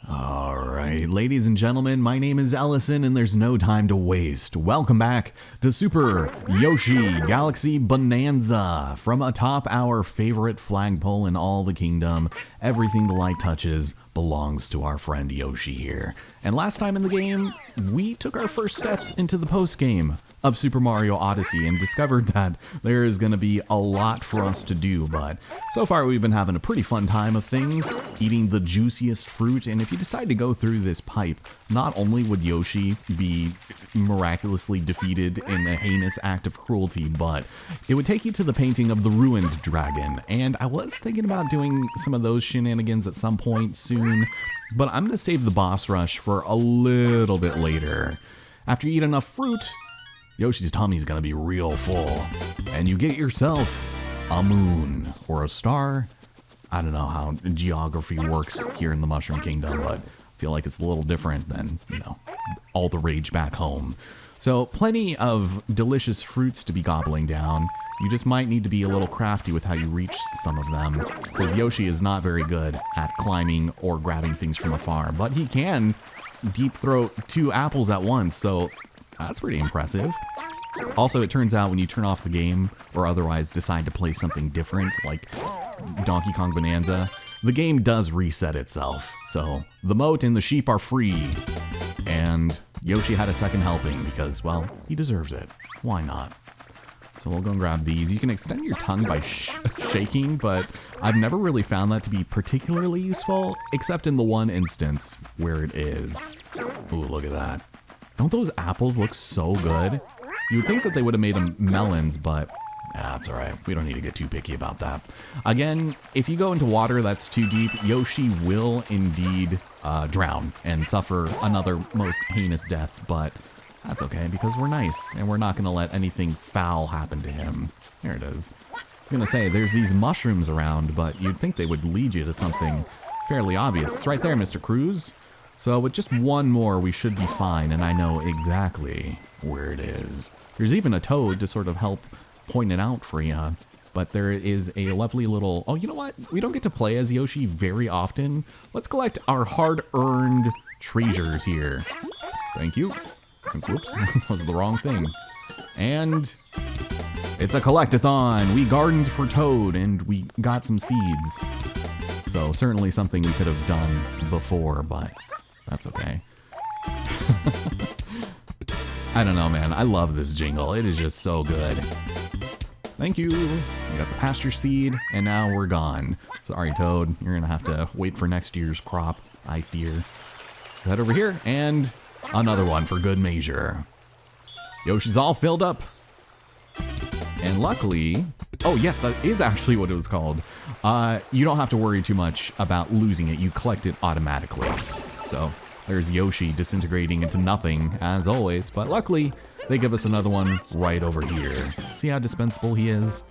Alright, ladies and gentlemen, my name is Ellison and there's no time to waste. Welcome back to Super Yoshi Galaxy Bonanza. From atop our favorite flagpole in all the kingdom, everything the light touches belongs to our friend Yoshi here. And last time in the game, we took our first steps into the post-game of Super Mario Odyssey and discovered that there is going to be a lot for us to do, but so far we've been having a pretty fun time of things, eating the juiciest fruit, and if you decide to go through this pipe, not only would Yoshi be miraculously defeated in a heinous act of cruelty, but it would take you to the painting of the ruined dragon, and I was thinking about doing some of those shenanigans at some point soon, but I'm going to save the boss rush for a little bit later. After you eat enough fruit, Yoshi's tummy's gonna be real full, and you get yourself a moon or a star. I don't know how geography works here in the Mushroom Kingdom, but I feel like it's a little different than, all the rage back home. So plenty of delicious fruits to be gobbling down. You just might need to be a little crafty with how you reach some of them, because Yoshi is not very good at climbing or grabbing things from afar, but he can deep throat 2 apples at once, so that's pretty impressive. Also, it turns out when you turn off the game or otherwise decide to play something different, like Donkey Kong Bonanza, the game does reset itself. So the moat and the sheep are free. And Yoshi had a second helping because, well, he deserves it. Why not? So we'll go and grab these. You can extend your tongue by shaking, but I've never really found that to be particularly useful, except in the one instance where it is. Ooh, look at that. Don't those apples look so good? You would think that they would have made them melons, but that's alright. We don't need to get too picky about that. Again, if you go into water that's too deep, Yoshi will indeed drown and suffer another most heinous death, but that's okay because we're nice and we're not going to let anything foul happen to him. There it is. I was going to say, there's these mushrooms around, but you'd think they would lead you to something fairly obvious. It's right there, Mr. Cruz. So with just one more, we should be fine, and I know exactly where it is. There's even a toad to sort of help point it out for you, but there is a lovely little... Oh, you know what? We don't get to play as Yoshi very often. Let's collect our hard-earned treasures here. Thank you. Whoops, that was the wrong thing. And it's a collectathon. We gardened for Toad, and we got some seeds. So certainly something we could have done before, but... that's okay. I don't know, man. I love this jingle. It is just so good. Thank you. We got the pasture seed, and now we're gone. Sorry, Toad. You're going to have to wait for next year's crop, I fear. So head over here, and another one for good measure. Yoshi's all filled up. And luckily... oh, yes, that is actually what it was called. You don't have to worry too much about losing it. You collect it automatically. So there's Yoshi disintegrating into nothing, as always, but luckily they give us another one right over here. See how dispensable he is?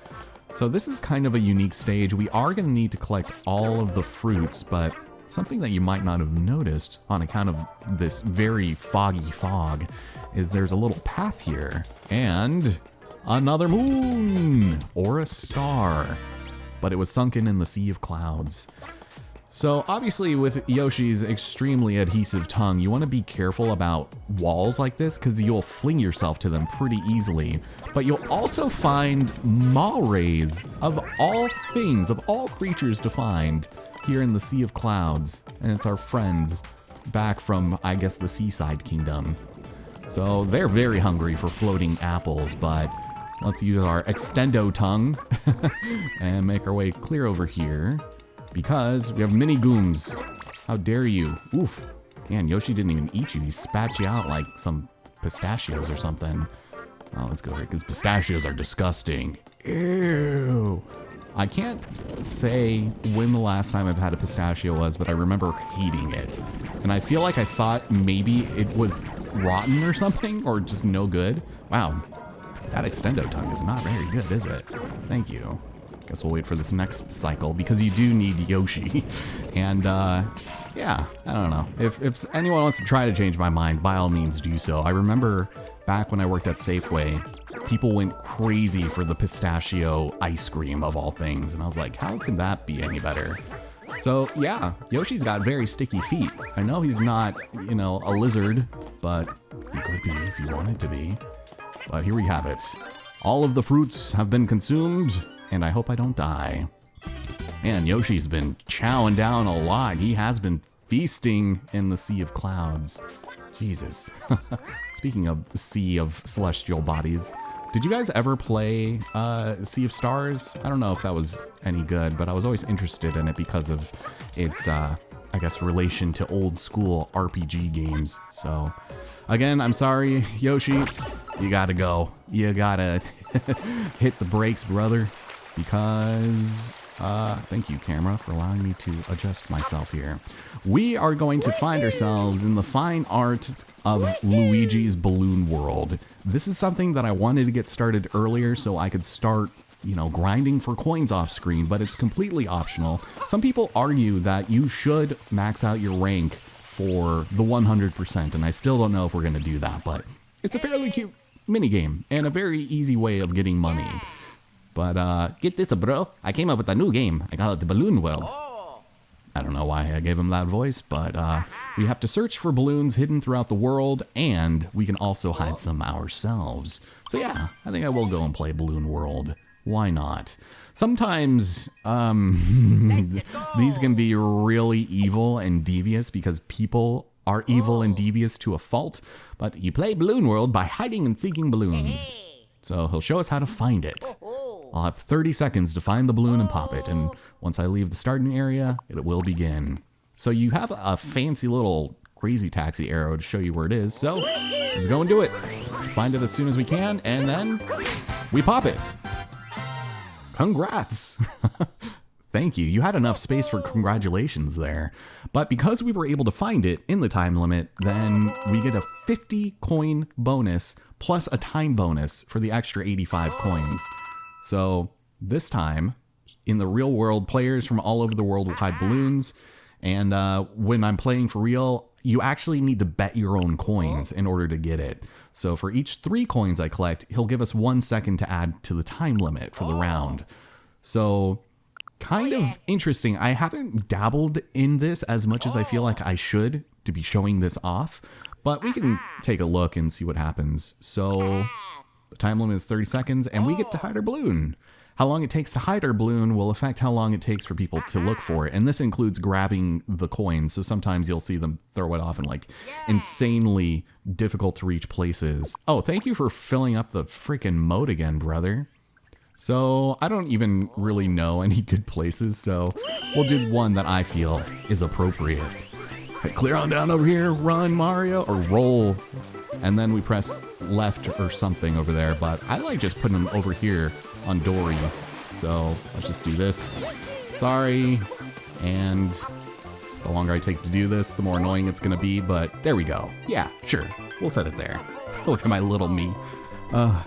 So this is kind of a unique stage. We are going to need to collect all of the fruits, but something that you might not have noticed on account of this very foggy fog is there's a little path here, and another moon or a star, but it was sunken in the sea of clouds. So obviously with Yoshi's extremely adhesive tongue, you want to be careful about walls like this because you'll fling yourself to them pretty easily. But you'll also find Malrays, of all things, of all creatures to find here in the Sea of Clouds. And it's our friends back from, I guess, the Seaside Kingdom. So they're very hungry for floating apples, but let's use our extendo tongue and make our way clear over here. Because we have mini gooms. How dare you? Oof. Man, Yoshi didn't even eat you. He spat you out like some pistachios or something. Oh, let's go here, because pistachios are disgusting. Ew. I can't say when the last time I've had a pistachio was, but I remember hating it. And I feel like I thought maybe it was rotten or something, or just no good. Wow, that extendo tongue is not very good, is it? Thank you. Guess we'll wait for this next cycle because you do need Yoshi. And yeah, I don't know. If anyone wants to try to change my mind, by all means do so. I remember back when I worked at Safeway, people went crazy for the pistachio ice cream of all things. And I was like, how can that be any better? So yeah, Yoshi's got very sticky feet. I know he's not, you know, a lizard, but he could be if he wanted to be. But here we have it. All of the fruits have been consumed, and I hope I don't die. Man, Yoshi's been chowing down a lot. He has been feasting in the Sea of Clouds. Jesus. Speaking of Sea of Celestial Bodies, did you guys ever play Sea of Stars? I don't know if that was any good, but I was always interested in it because of its, I guess, relation to old school RPG games. So, again, I'm sorry, Yoshi, you gotta go. You gotta hit the brakes, brother, because... thank you, camera, for allowing me to adjust myself here. We are going to find ourselves in the fine art of Luigi's Balloon World. This is something that I wanted to get started earlier so I could start, you know, grinding for coins off screen, but it's completely optional. Some people argue that you should max out your rank for the 100%, and I still don't know if we're going to do that, but it's a fairly cute minigame and a very easy way of getting money. But get this, bro. I came up with a new game. I call it the Balloon World. I don't know why I gave him that voice, but we have to search for balloons hidden throughout the world, and we can also hide some ourselves. So yeah, I think I will go and play Balloon World. Why not? Sometimes these can be really evil and devious because people are evil and devious to a fault, but you play Balloon World by hiding and seeking balloons. So he'll show us how to find it. I'll have 30 seconds to find the balloon and pop it, and once I leave the starting area, it will begin. So you have a fancy little crazy taxi arrow to show you where it is, so let's go and do it. Find it as soon as we can, and then we pop it. Congrats! Thank you. You had enough space for congratulations there. But because we were able to find it in the time limit, then we get a 50 coin bonus plus a time bonus for the extra 85 coins. So this time, in the real world, players from all over the world will hide balloons. And when I'm playing for real, you actually need to bet your own coins in order to get it. So for each 3 coins I collect, he'll give us 1 second to add to the time limit for the round. So kind of interesting. I haven't dabbled in this as much as I feel like I should to be showing this off. But we can take a look and see what happens. So... the time limit is 30 seconds, and we get to hide our balloon. How long it takes to hide our balloon will affect how long it takes for people to look for it, and this includes grabbing the coins, so sometimes you'll see them throw it off in, like, insanely difficult to reach places. Oh, thank you for filling up the freaking moat again, brother. So, I don't even really know any good places, so we'll do one that I feel is appropriate. Okay, clear on down over here, run, Mario, or roll. And then we press left or something over there, but I like just putting them over here on Dory. So let's just do this. Sorry. And the longer I take to do this, the more annoying it's gonna be, but there we go. Yeah, sure. We'll set it there. Look at my little me. All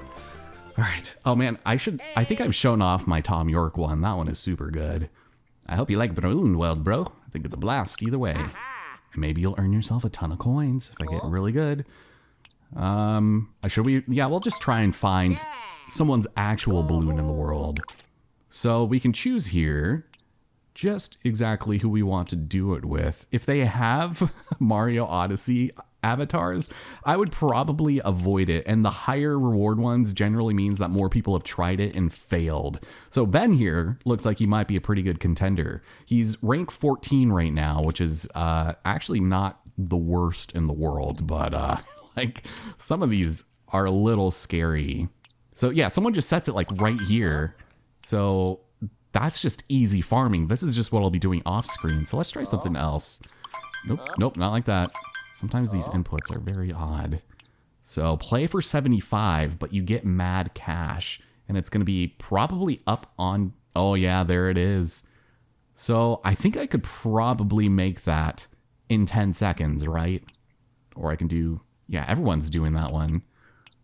right. Oh man, I think I've shown off my Tom York one. That one is super good. I hope you like Balloon World, bro. I think it's a blast either way. And maybe you'll earn yourself a ton of coins if I get really good. We'll just try and find someone's actual balloon in the world. So we can choose here just exactly who we want to do it with. If they have Mario Odyssey avatars, I would probably avoid it. And the higher reward ones generally means that more people have tried it and failed. So Ben here looks like he might be a pretty good contender. He's rank 14 right now, which is actually not the worst in the world, but like some of these are a little scary. So yeah, someone just sets it like right here. So that's just easy farming. This is just what I'll be doing off screen. So let's try something else. Nope, not like that. Sometimes these inputs are very odd. So play for 75, but you get mad cash. And it's going to be probably up on... oh yeah, there it is. So I think I could probably make that in 10 seconds, right? Or I can do... yeah, everyone's doing that one.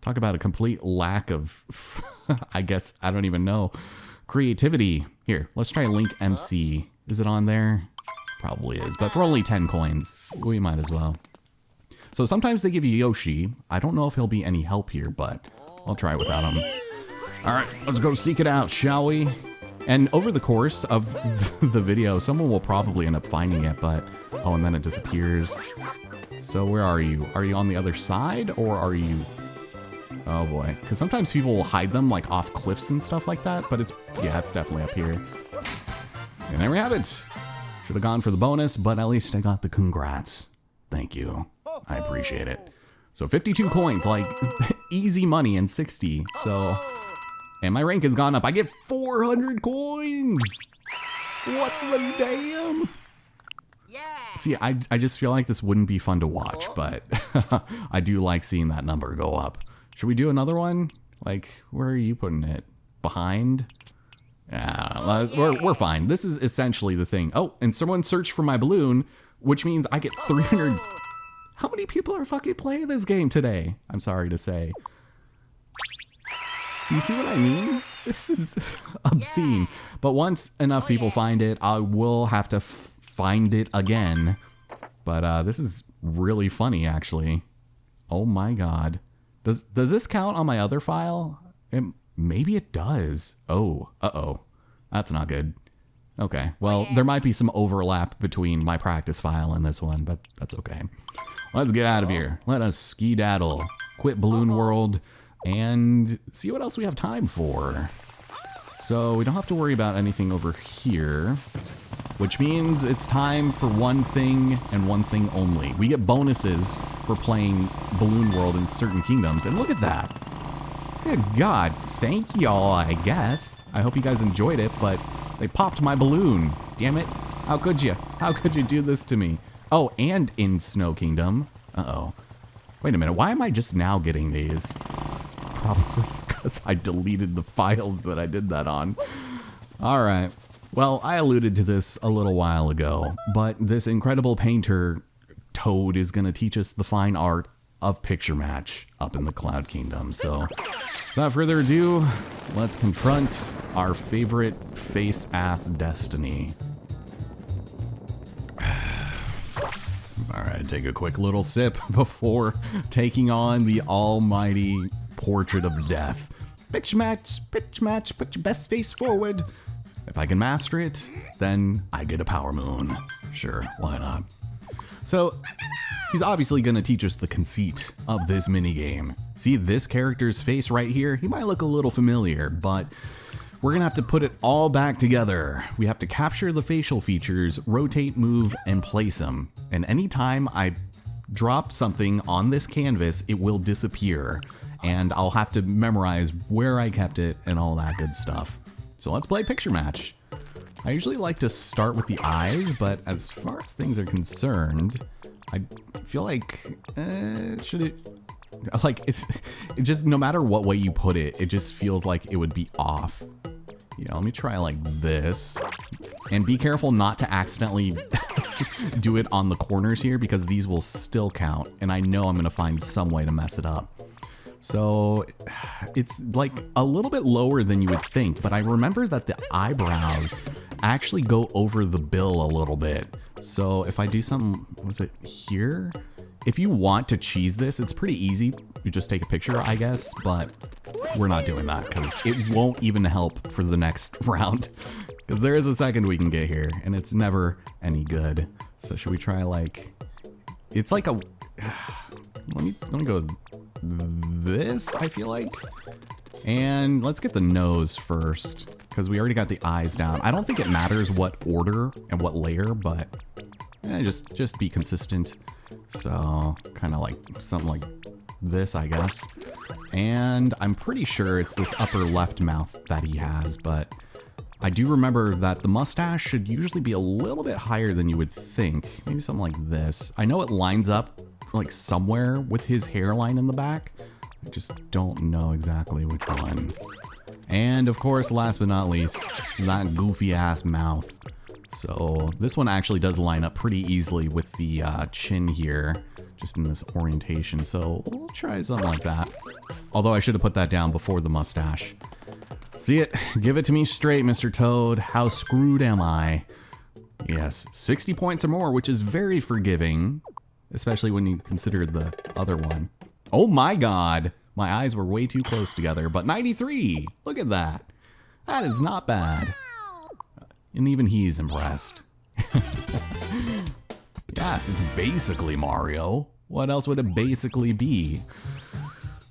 Talk about a complete lack of, I guess, I don't even know, creativity. Here, let's try Link MC. Is it on there? Probably is, but for only 10 coins, we might as well. So sometimes they give you Yoshi. I don't know if he'll be any help here, but I'll try without him. All right, let's go seek it out, shall we? And over the course of the video, someone will probably end up finding it, but... Oh, and then it disappears. So where are you? Are you on the other side, or are you... Oh boy. Because sometimes people will hide them, like, off cliffs and stuff like that, but it's... Yeah, it's definitely up here. And there we have it. Should have gone for the bonus, but at least I got the congrats. Thank you. I appreciate it. So 52 coins, like, easy money, and 60, so... And my rank has gone up. I get 400 coins! What the damn? Yeah. See, I just feel like this wouldn't be fun to watch, but I do like seeing that number go up. Should we do another one? Like, where are you putting it? Behind? Yeah, we're fine. This is essentially the thing. Oh, and someone searched for my balloon, which means I get 300... How many people are fucking playing this game today? I'm sorry to say. You see what I mean? This is obscene. But once enough people find it, I will have to find it again. But this is really funny, actually. Oh my god. Does this count on my other file? Maybe it does. Oh, uh-oh. That's not good. Okay, well, there might be some overlap between my practice file and this one, but that's okay. Let's get out of here. Let us skedaddle. Quit Balloon World. And see what else we have time for. So we don't have to worry about anything over here, which means it's time for one thing and one thing only. We get bonuses for playing Balloon World in certain kingdoms, and look at that. Good God, thank y'all, I guess. I hope you guys enjoyed it, but they popped my balloon. Damn it, how could you? How could you do this to me? Oh, and in Snow Kingdom. Uh-oh. Wait a minute, why am I just now getting these? It's probably because I deleted the files that I did that on. All right. Well, I alluded to this a little while ago, but this incredible painter, Toad, is going to teach us the fine art of picture match up in the Cloud Kingdom. So, without further ado, let's confront our favorite face-ass destiny. All right, take a quick little sip before taking on the almighty Portrait of Death. Picture match, put your best face forward. If I can master it, then I get a power moon. Sure, why not? So, he's obviously going to teach us the conceit of this minigame. See this character's face right here? He might look a little familiar, but we're going to have to put it all back together. We have to capture the facial features, rotate, move, and place them. And anytime I drop something on this canvas, it will disappear. And I'll have to memorize where I kept it and all that good stuff. So let's play picture match. I usually like to start with the eyes, but as far as things are concerned, I feel like, should it, like, it just, no matter what way you put it, it just feels like it would be off. Yeah, let me try like this. And be careful not to accidentally do it on the corners here, because these will still count, and I know I'm gonna find some way to mess it up. So it's like a little bit lower than you would think, but I remember that the eyebrows actually go over the bill a little bit. So if I do something, was it here? If you want to cheese this, it's pretty easy. You just take a picture, I guess, but we're not doing that because it won't even help for the next round. Because there is a second we can get here, and it's never any good. So should we try like, it's like a, let me go with this, I feel like. And let's get the nose first, because we already got the eyes down. I don't think it matters what order and what layer, but just be consistent. So kind of like something like this, I guess. And I'm pretty sure it's this upper left mouth that he has, but I do remember that the mustache should usually be a little bit higher than you would think. Maybe something like this. I know it lines up like somewhere with his hairline in the back. I just don't know exactly which one. And of course, last but not least, that goofy ass mouth. So this one actually does line up pretty easily with the chin here, just in this orientation. So we'll try something like that. Although I should have put that down before the mustache. See it? Give it to me straight, Mr. Toad. How screwed am I? Yes, 60 points or more, which is very forgiving, especially when you consider the other one. Oh my god, my eyes were way too close together, but 93, look at that. That is not bad. And even he's impressed. Yeah, it's basically Mario. What else would it basically be?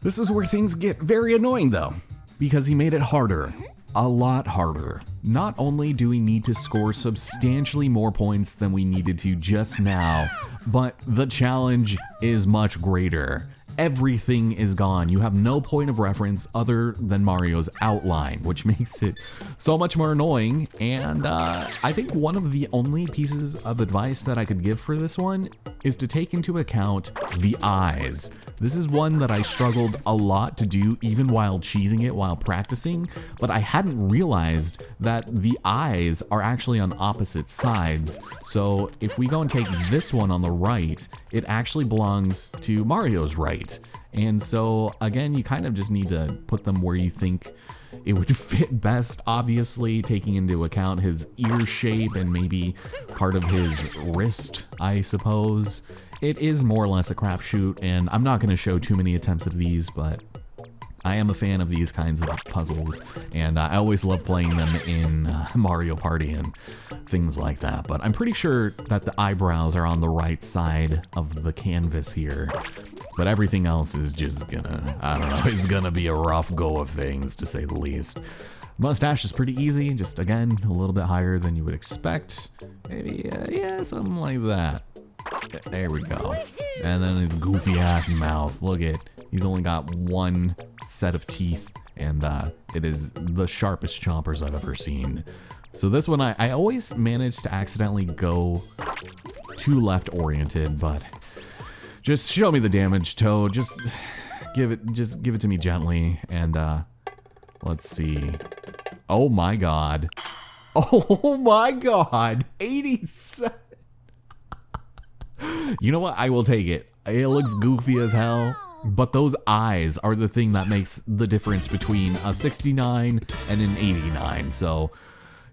This is where things get very annoying though, because he made it harder. A lot harder. Not only do we need to score substantially more points than we needed to just now, but the challenge is much greater. Everything is gone. You have no point of reference other than Mario's outline, which makes it so much more annoying. And I think one of the only pieces of advice that I could give for this one is to take into account the eyes. This is one that I struggled a lot to do even while cheesing it while practicing, but I hadn't realized that the eyes are actually on opposite sides. So if we go and take this one on the right, it actually belongs to Mario's right. And so again, you kind of just need to put them where you think it would fit best, obviously taking into account his ear shape and maybe part of his wrist, I suppose. It is more or less a crapshoot, and I'm not going to show too many attempts of these, but I am a fan of these kinds of puzzles, and I always love playing them in Mario Party and things like that. But I'm pretty sure that the eyebrows are on the right side of the canvas here. But everything else is just gonna, I don't know, it's gonna be a rough go of things, to say the least. Mustache is pretty easy, just again, a little bit higher than you would expect. Maybe, yeah, something like that. There we go. And then his goofy ass mouth. Look at, he's only got one set of teeth, and it is the sharpest chompers I've ever seen. So this one, I always manage to accidentally go too left oriented, but just show me the damage, Toad. Just give it to me gently, and let's see. Oh my god. Oh my god. 87. You know what? I will take it. It looks goofy as hell, but those eyes are the thing that makes the difference between a 69 and an 89. So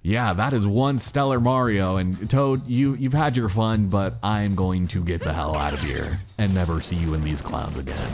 yeah, that is one stellar Mario. And Toad, you've had your fun, but I'm going to get the hell out of here and never see you in these clouds again.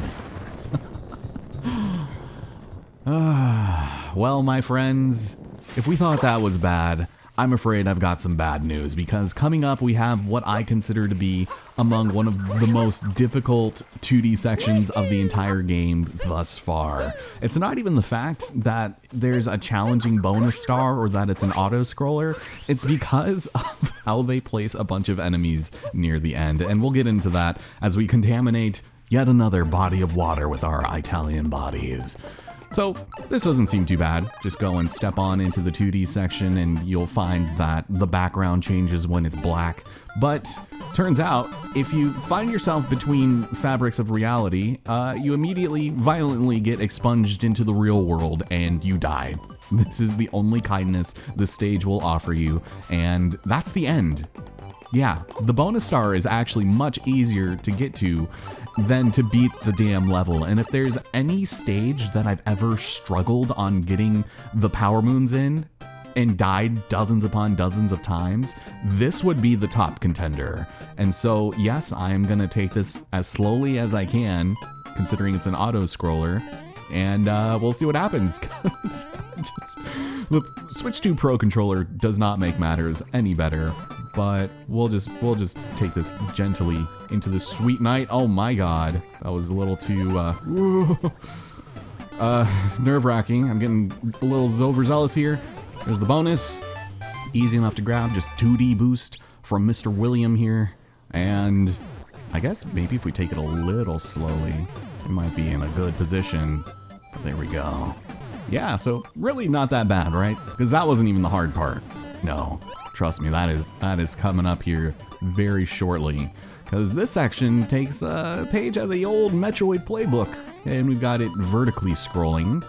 Well, my friends, if we thought that was bad, I'm afraid I've got some bad news, because coming up we have what I consider to be among one of the most difficult 2D sections of the entire game thus far. It's not even the fact that there's a challenging bonus star or that it's an auto-scroller, it's because of how they place a bunch of enemies near the end, and we'll get into that as we contaminate yet another body of water with our Italian bodies. So this doesn't seem too bad. Just go and step on into the 2D section and you'll find that the background changes when it's black. But turns out, if you find yourself between fabrics of reality, you immediately violently get expunged into the real world and you die. This is the only kindness the stage will offer you, and that's the end. Yeah, the bonus star is actually much easier to get to than to beat the damn level. And if there's any stage that I've ever struggled on getting the power moons in and died dozens upon dozens of times, this would be the top contender. And so, yes, I am gonna take this as slowly as I can, considering it's an auto scroller, and we'll see what happens. Cause the Switch 2 Pro controller does not make matters any better. But we'll just take this gently into the sweet night. Oh my god, that was a little too nerve-wracking. I'm getting a little overzealous here. There's the bonus, easy enough to grab, just 2D boost from Mr. William here. And I guess maybe if we take it a little slowly, we might be in a good position. But there we go. Yeah, so really not that bad, right? Because that wasn't even the hard part. No. Trust me, that is coming up here very shortly, because this section takes a page out of the old Metroid playbook, and we've got it vertically scrolling.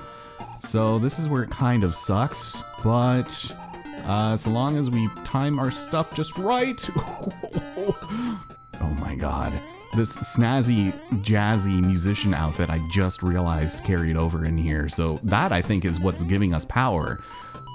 So this is where it kind of sucks, but so long as we time our stuff just right. Oh my god. This snazzy, jazzy musician outfit I just realized carried over in here, so that I think is what's giving us power.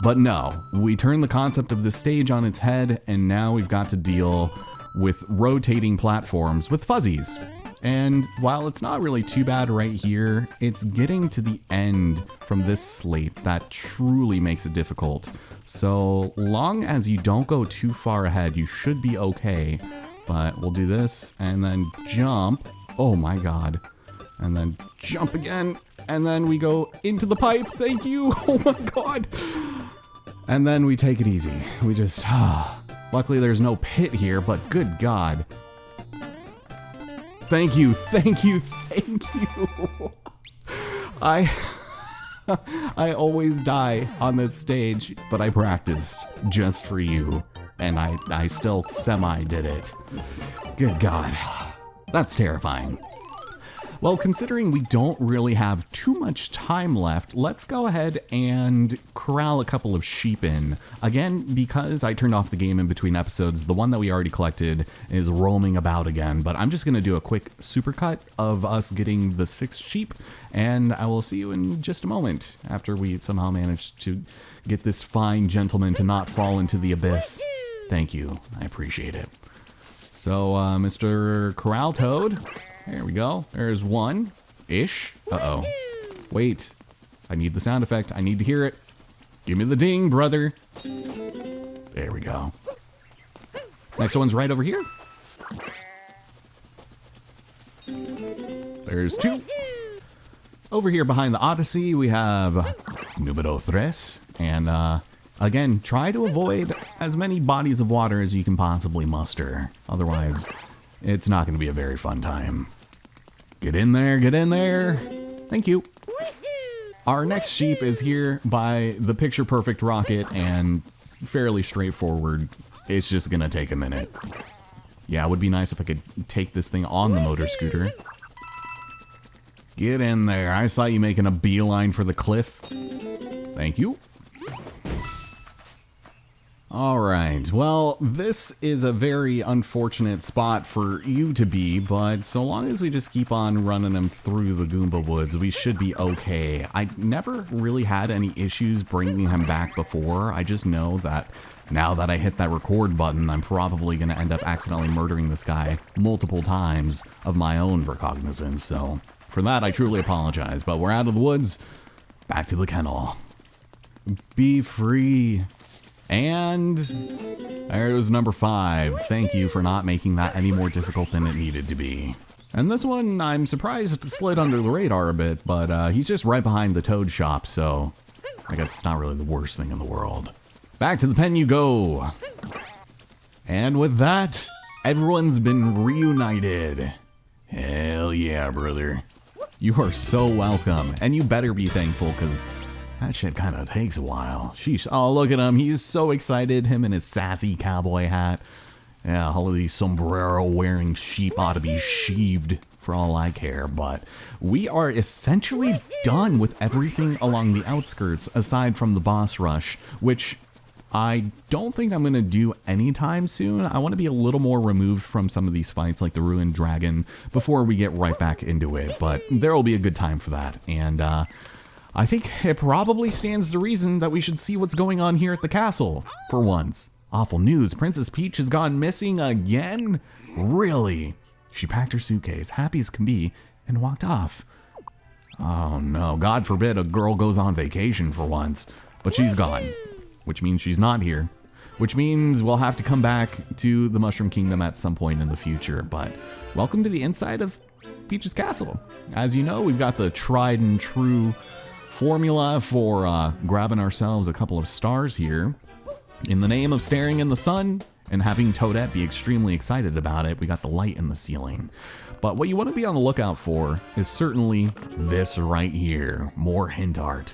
But no, we turn the concept of this stage on its head, and now we've got to deal with rotating platforms with fuzzies. And while it's not really too bad right here, it's getting to the end from this slate that truly makes it difficult. So long as you don't go too far ahead, you should be okay. But we'll do this and then jump. Oh my god. And then jump again. And then we go into the pipe. Thank you. Oh my god. And then we take it easy. We just... luckily there's no pit here, but good god. Thank you, thank you, thank you. I always die on this stage, but I practiced just for you, and I still semi-did it. Good god. That's terrifying. Well, considering we don't really have too much time left, let's go ahead and corral a couple of sheep in. Again, because I turned off the game in between episodes, the one that we already collected is roaming about again, but I'm just going to do a quick supercut of us getting the 6 sheep, and I will see you in just a moment after we somehow manage to get this fine gentleman to not fall into the abyss. Thank you. I appreciate it. So, Mr. Corral Toad... There we go. There's one-ish. Uh-oh. Wait. I need the sound effect. I need to hear it. Give me the ding, brother. There we go. Next one's right over here. There's 2. Over here behind the Odyssey, we have Numero 3. And, again, try to avoid as many bodies of water as you can possibly muster. Otherwise, it's not going to be a very fun time. Get in there, get in there. Thank you. Our next sheep is here by the picture perfect rocket and fairly straightforward. It's just gonna take a minute. Yeah, it would be nice if I could take this thing on the motor scooter. Get in there. I saw you making a beeline for the cliff. Thank you. Alright, well, this is a very unfortunate spot for you to be, but so long as we just keep on running them through the Goomba Woods, we should be okay. I never really had any issues bringing him back before. I just know that now that I hit that record button, I'm probably going to end up accidentally murdering this guy multiple times of my own recognizance, so for that I truly apologize, but we're out of the woods, back to the kennel. Be free. And there was number 5. Thank you for not making that any more difficult than it needed to be. And this one, I'm surprised slid under the radar a bit, but he's just right behind the Toad shop, so I guess it's not really the worst thing in the world. Back to the pen you go. And with that, everyone's been reunited. Hell yeah, brother. You are so welcome, and you better be thankful, because that shit kind of takes a while. Sheesh. Oh, look at him. He's so excited. Him and his sassy cowboy hat. Yeah, all of these sombrero-wearing sheep ought to be sheaved for all I care. But we are essentially done with everything along the outskirts, aside from the boss rush, which I don't think I'm going to do anytime soon. I want to be a little more removed from some of these fights, like the Ruined Dragon, before we get right back into it. But there will be a good time for that. And, I think it probably stands to reason that we should see what's going on here at the castle, for once. Awful news, Princess Peach has gone missing again? Really? She packed her suitcase, happy as can be, and walked off. Oh no, God forbid a girl goes on vacation for once. But she's gone, which means she's not here. Which means we'll have to come back to the Mushroom Kingdom at some point in the future. But welcome to the inside of Peach's castle. As you know, we've got the tried and true formula for grabbing ourselves a couple of stars here. In the name of staring in the sun and having Toadette be extremely excited about it, we got the light in the ceiling. But what you want to be on the lookout for is certainly this right here. More hint art.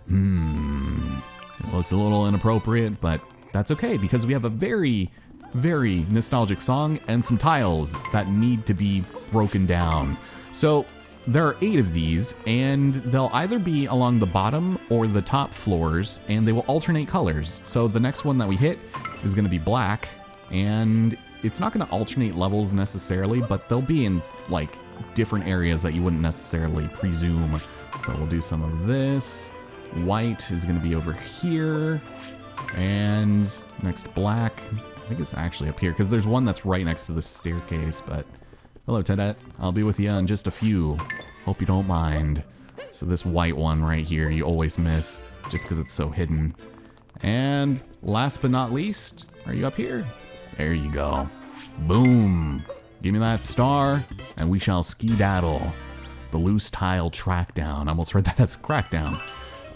It looks a little inappropriate, but that's okay because we have a very, very nostalgic song and some tiles that need to be broken down. So there are 8 of these, and they'll either be along the bottom or the top floors, and they will alternate colors. So the next one that we hit is going to be black, and it's not going to alternate levels necessarily, but they'll be in like different areas that you wouldn't necessarily presume. So we'll do some of this. White is going to be over here, and next black. I think it's actually up here because there's one that's right next to the staircase, but Hello, Tedette. I'll be with you in just a few. Hope you don't mind. So this white one right here, you always miss just because it's so hidden. And last but not least, are you up here? There you go. Boom. Give me that star, and we shall skedaddle. The loose tile track down. I almost heard that as crackdown.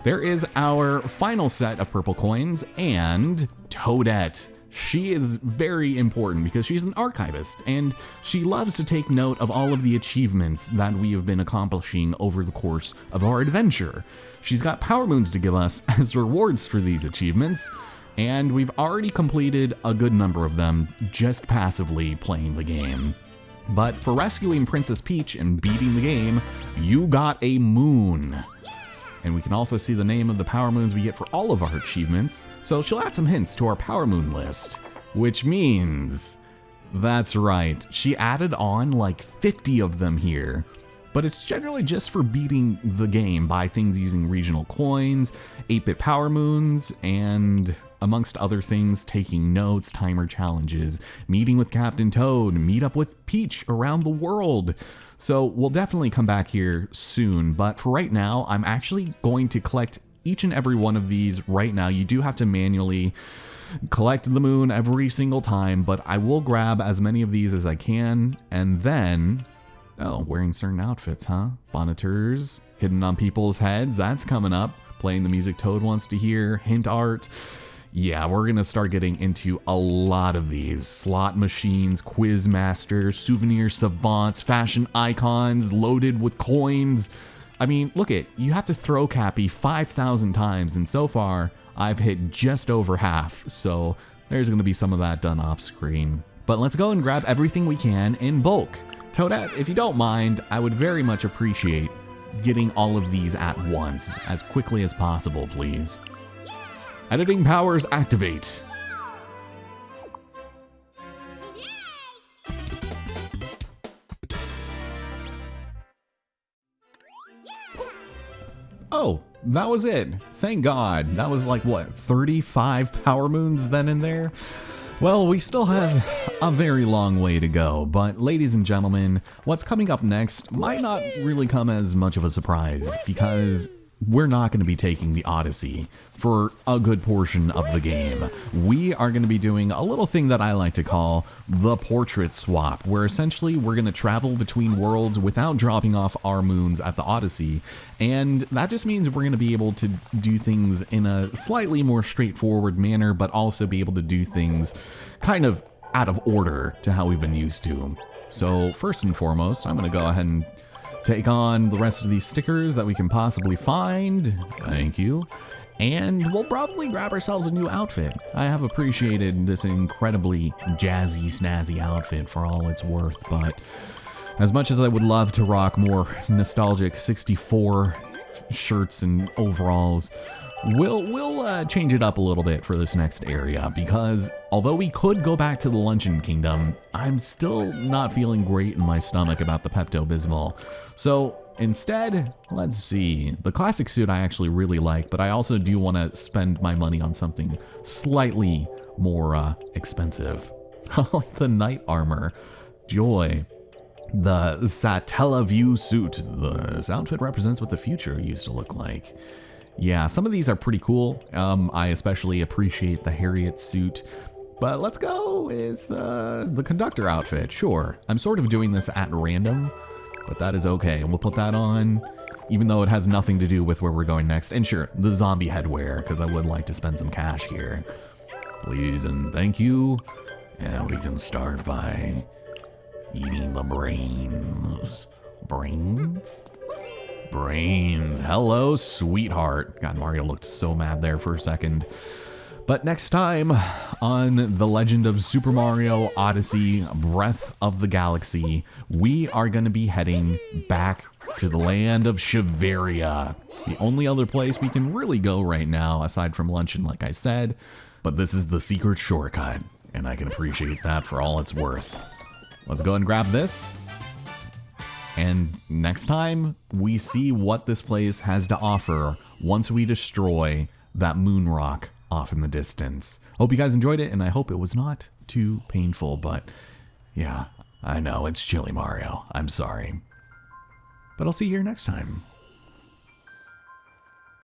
There is our final set of purple coins, and Toadette. She is very important because she's an archivist, and she loves to take note of all of the achievements that we have been accomplishing over the course of our adventure. She's got power moons to give us as rewards for these achievements, and we've already completed a good number of them just passively playing the game. But for rescuing Princess Peach and beating the game, you got a moon. And we can also see the name of the power moons we get for all of our achievements, so she'll add some hints to our power moon list. Which means, that's right, she added on like 50 of them here. But it's generally just for beating the game by things using regional coins, 8-bit power moons, and amongst other things, taking notes, timer challenges, meeting with Captain Toad, meet up with Peach around the world. So we'll definitely come back here soon, but for right now, I'm actually going to collect each and every one of these right now. You do have to manually collect the moon every single time, but I will grab as many of these as I can, and then... Oh, wearing certain outfits, huh? Bonitors, hidden on people's heads, that's coming up. Playing the music Toad wants to hear, hint art. Yeah, we're gonna start getting into a lot of these. Slot machines, quiz masters, souvenir savants, fashion icons loaded with coins. I mean, look it, you have to throw Cappy 5,000 times, and so far, I've hit just over half, so there's gonna be some of that done off screen. But let's go and grab everything we can in bulk. Toadette, if you don't mind, I would very much appreciate getting all of these at once, as quickly as possible, please. Editing powers activate. Oh, that was it. Thank God. That was like, what, 35 power moons then and there? Well, we still have a very long way to go, but ladies and gentlemen, what's coming up next might not really come as much of a surprise, because we're not going to be taking the Odyssey for a good portion of the game. We are going to be doing a little thing that I like to call the portrait swap, where essentially we're going to travel between worlds without dropping off our moons at the Odyssey, and that just means we're going to be able to do things in a slightly more straightforward manner, but also be able to do things kind of out of order to how we've been used to. So first and foremost, I'm going to go ahead and take on the rest of these stickers that we can possibly find. Thank you. And we'll probably grab ourselves a new outfit. I have appreciated this incredibly jazzy, snazzy outfit for all it's worth, but as much as I would love to rock more nostalgic 64 shirts and overalls, we'll change it up a little bit for this next area, because although we could go back to the Luncheon Kingdom, I'm still not feeling great in my stomach about the Pepto-Bismol. So instead, let's see. The classic suit I actually really like, but I also do want to spend my money on something slightly more expensive. Like the knight armor. Joy. The Satellaview suit. This outfit represents what the future used to look like. Yeah, some of these are pretty cool. I especially appreciate the Harriet suit, but let's go with the conductor outfit, sure. I'm sort of doing this at random, but that is okay. And we'll put that on, even though it has nothing to do with where we're going next. And sure, the zombie headwear, because I would like to spend some cash here. Please and thank you. And we can start by eating the brains. Brains? Brains. Hello, sweetheart. God, Mario looked so mad there for a second. But next time on The Legend of Super Mario Odyssey Breath of the Galaxy, we are going to be heading back to the land of Shiveria. The only other place we can really go right now, aside from Luncheon, like I said. But this is the secret shortcut, and I can appreciate that for all it's worth. Let's go and grab this. And next time, we see what this place has to offer once we destroy that moon rock off in the distance. Hope you guys enjoyed it, and I hope it was not too painful, but yeah, I know, it's Chili Mario. I'm sorry. But I'll see you here next time.